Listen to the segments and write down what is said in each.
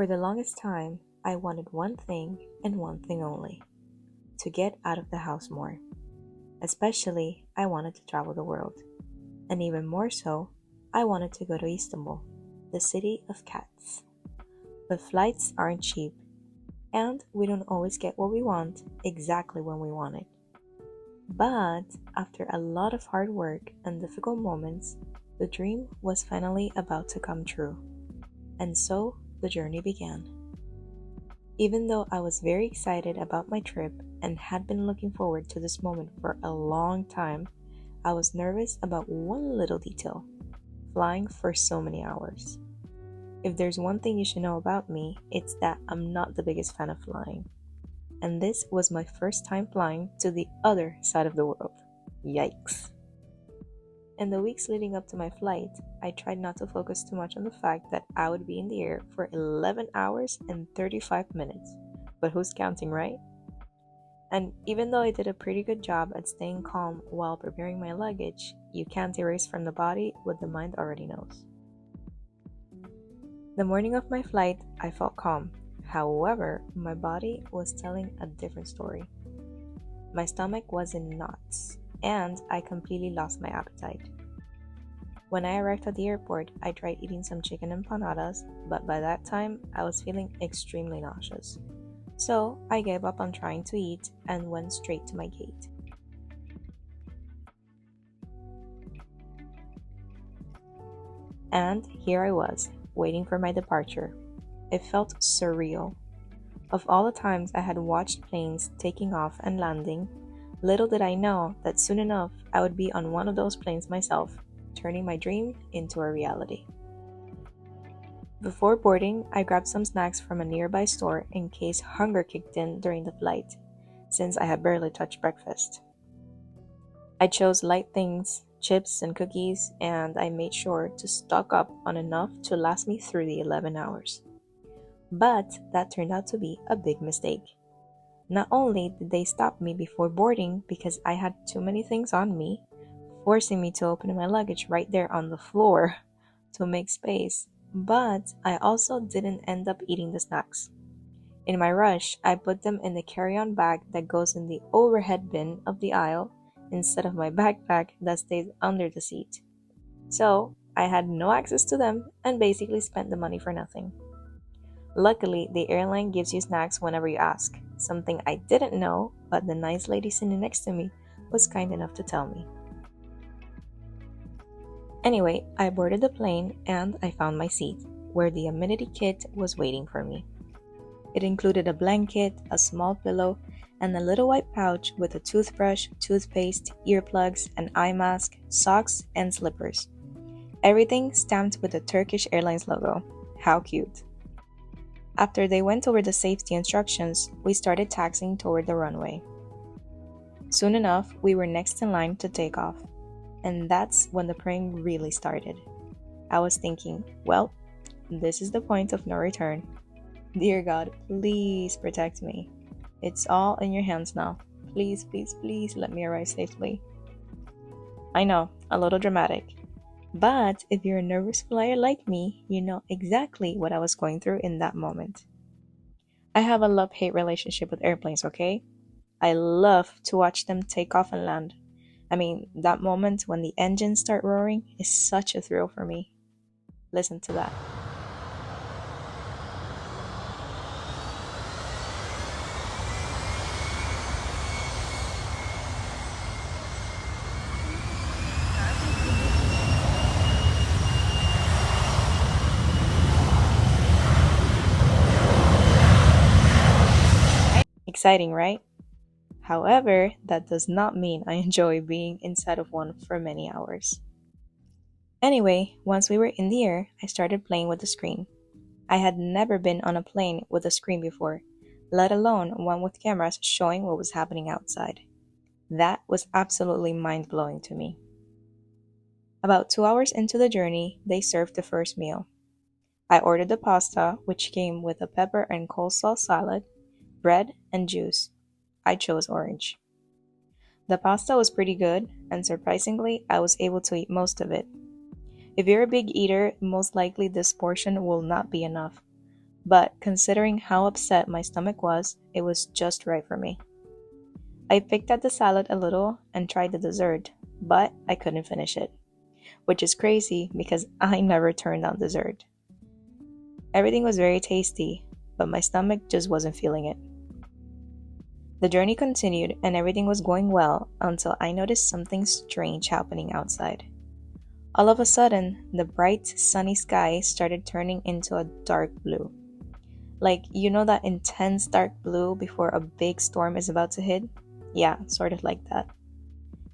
For the longest time, I wanted one thing and one thing only: to get out of the house more. Especially, I wanted to travel the world. And even more so, I wanted to go to Istanbul, the city of cats. But flights aren't cheap, and we don't always get what we want exactly when we want it. But after a lot of hard work and difficult moments, the dream was finally about to come true. And so the journey began. Even though I was very excited about my trip and had been looking forward to this moment for a long time, I was nervous about one little detail: flying for so many hours. If there's one thing you should know about me, it's that I'm not the biggest fan of flying. And this was my first time flying to the other side of the world. Yikes. In the weeks leading up to my flight, I tried not to focus too much on the fact that I would be in the air for 11 hours and 35 minutes. But who's counting, right? And even though I did a pretty good job at staying calm while preparing my luggage, you can't erase from the body what the mind already knows. The morning of my flight, I felt calm. However, my body was telling a different story. My stomach was in knots, and I completely lost my appetite. When I arrived at the airport, I tried eating some chicken empanadas, but by that time, I was feeling extremely nauseous. So I gave up on trying to eat and went straight to my gate. And here I was, waiting for my departure. It felt surreal. Of all the times I had watched planes taking off and landing, little did I know that soon enough I would be on one of those planes myself, turning my dream into a reality. Before boarding, I grabbed some snacks from a nearby store in case hunger kicked in during the flight, since I had barely touched breakfast. I chose light things, chips and cookies, and I made sure to stock up on enough to last me through the 11 hours. But that turned out to be a big mistake. Not only did they stop me before boarding because I had too many things on me, forcing me to open my luggage right there on the floor to make space, but I also didn't end up eating the snacks. In my rush, I put them in the carry-on bag that goes in the overhead bin of the aisle instead of my backpack that stays under the seat. So I had no access to them and basically spent the money for nothing. Luckily, the airline gives you snacks whenever you ask, something I didn't know, but the nice lady sitting next to me was kind enough to tell me. Anyway, I boarded the plane and I found my seat, where the amenity kit was waiting for me. It included a blanket, a small pillow, and a little white pouch with a toothbrush, toothpaste, earplugs, an eye mask, socks, and slippers. Everything stamped with the Turkish Airlines logo. How cute. After they went over the safety instructions, we started taxiing toward the runway. Soon enough, we were next in line to take off. And that's when the praying really started. I was thinking, well, this is the point of no return. Dear God, please protect me. It's all in your hands now. Please, please, please let me arrive safely. I know, a little dramatic. But if you're a nervous flyer like me, you know exactly what I was going through in that moment. I have a love-hate relationship with airplanes, okay? I love to watch them take off and land. I mean, that moment when the engines start roaring is such a thrill for me. Listen to that. Exciting, right? However, that does not mean I enjoy being inside of one for many hours. Anyway, once we were in the air, I started playing with the screen. I had never been on a plane with a screen before, let alone one with cameras showing what was happening outside. That was absolutely mind-blowing to me. About 2 hours into the journey, they served the first meal. I ordered the pasta, which came with a pepper and coleslaw salad, bread, and juice. I chose orange. The pasta was pretty good, and surprisingly, I was able to eat most of it. If you're a big eater, most likely this portion will not be enough. but considering how upset my stomach was, it was just right for me. I picked at the salad a little and tried the dessert, but I couldn't finish it, which is crazy because I never turned down dessert. Everything was very tasty, but my stomach just wasn't feeling it. The journey continued and everything was going well until I noticed something strange happening outside. All of a sudden, the bright, sunny sky started turning into a dark blue. Like, you know that intense dark blue before a big storm is about to hit? Yeah, sort of like that.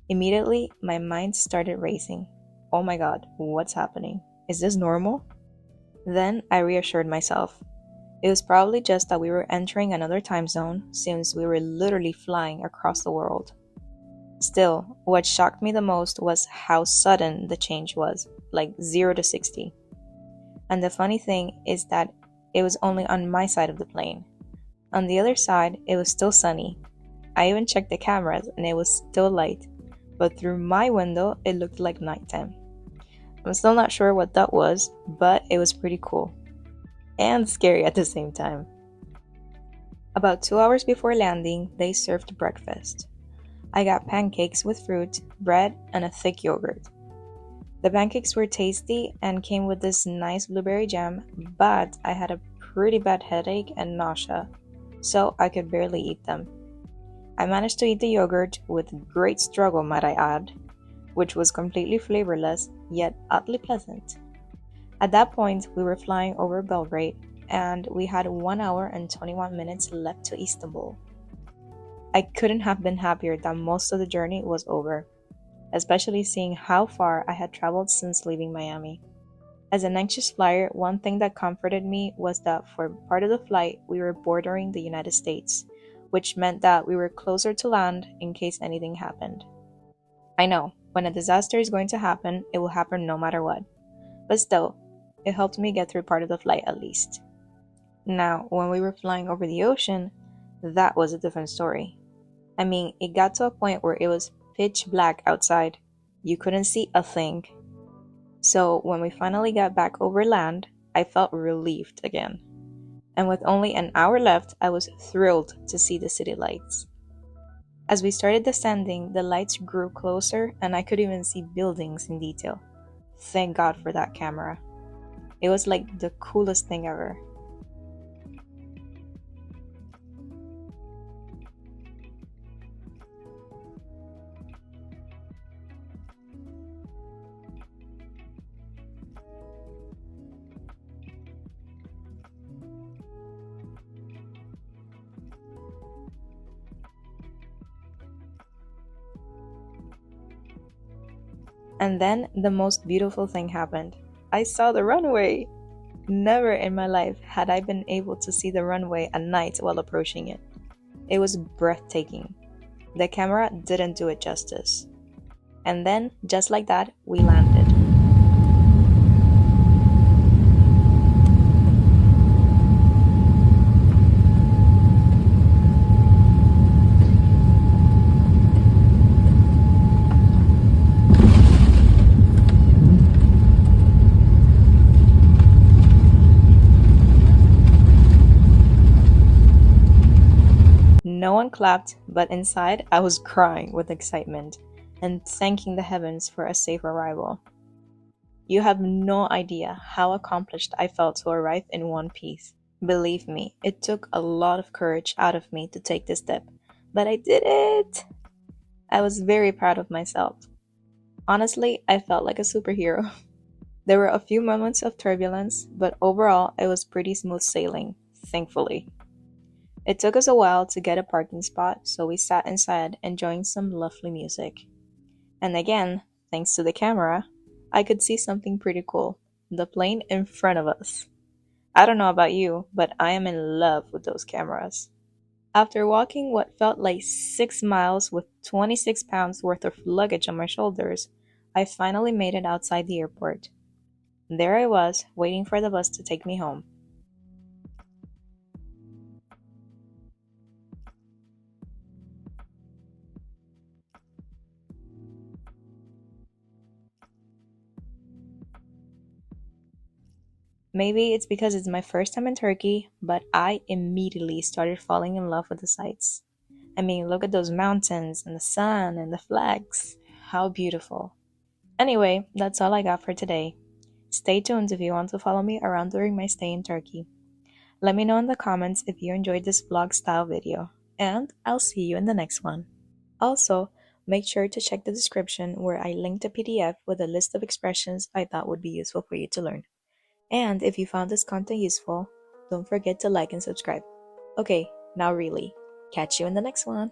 Immediately, my mind started racing. Oh my god, what's happening? Is this normal? Then I reassured myself. It was probably just that we were entering another time zone since we were literally flying across the world. Still, what shocked me the most was how sudden the change was, like 0 to 60. And the funny thing is that it was only on my side of the plane. On the other side, it was still sunny. I even checked the cameras and it was still light, but through my window, it looked like nighttime. I'm still not sure what that was, but it was pretty cool. And scary at the same time. About 2 hours before landing, they served breakfast. I got pancakes with fruit, bread, and a thick yogurt. The pancakes were tasty and came with this nice blueberry jam, but I had a pretty bad headache and nausea, so I could barely eat them. I managed to eat the yogurt with great struggle, might I add, which was completely flavorless, yet oddly pleasant. At that point, we were flying over Belgrade, and we had 1 hour and 21 minutes left to Istanbul. I couldn't have been happier that most of the journey was over, especially seeing how far I had traveled since leaving Miami. As an anxious flyer, one thing that comforted me was that for part of the flight, we were bordering the United States, which meant that we were closer to land in case anything happened. I know, when a disaster is going to happen, it will happen no matter what. But still, it helped me get through part of the flight at least. Now, when we were flying over the ocean, that was a different story. I mean, it got to a point where it was pitch black outside. You couldn't see a thing. So when we finally got back over land, I felt relieved again. And with only an hour left, I was thrilled to see the city lights. As we started descending, the lights grew closer and I could even see buildings in detail. Thank God for that camera. It was like the coolest thing ever. And then the most beautiful thing happened. I saw the runway! Never in my life had I been able to see the runway at night while approaching it. It was breathtaking. The camera didn't do it justice. And then, just like that, we landed. No one clapped, but inside I was crying with excitement and thanking the heavens for a safe arrival. You have no idea how accomplished I felt to arrive in one piece. Believe me, it took a lot of courage out of me to take this step, but I did it! I was very proud of myself. Honestly, I felt like a superhero. There were a few moments of turbulence, but overall it was pretty smooth sailing, thankfully. It took us a while to get a parking spot, so we sat inside enjoying some lovely music. And again, thanks to the camera, I could see something pretty cool, the plane in front of us. I don't know about you, but I am in love with those cameras. After walking what felt like 6 miles with 26 pounds worth of luggage on my shoulders, I finally made it outside the airport. There I was, waiting for the bus to take me home. Maybe it's because it's my first time in Turkey, but I immediately started falling in love with the sights. I mean, look at those mountains and the sun and the flags. How beautiful. Anyway, that's all I got for today. Stay tuned if you want to follow me around during my stay in Turkey. Let me know in the comments if you enjoyed this vlog style video, and I'll see you in the next one. Also, make sure to check the description where I linked a PDF with a list of expressions I thought would be useful for you to learn. And if you found this content useful, don't forget to like and subscribe. Okay, now really, catch you in the next one.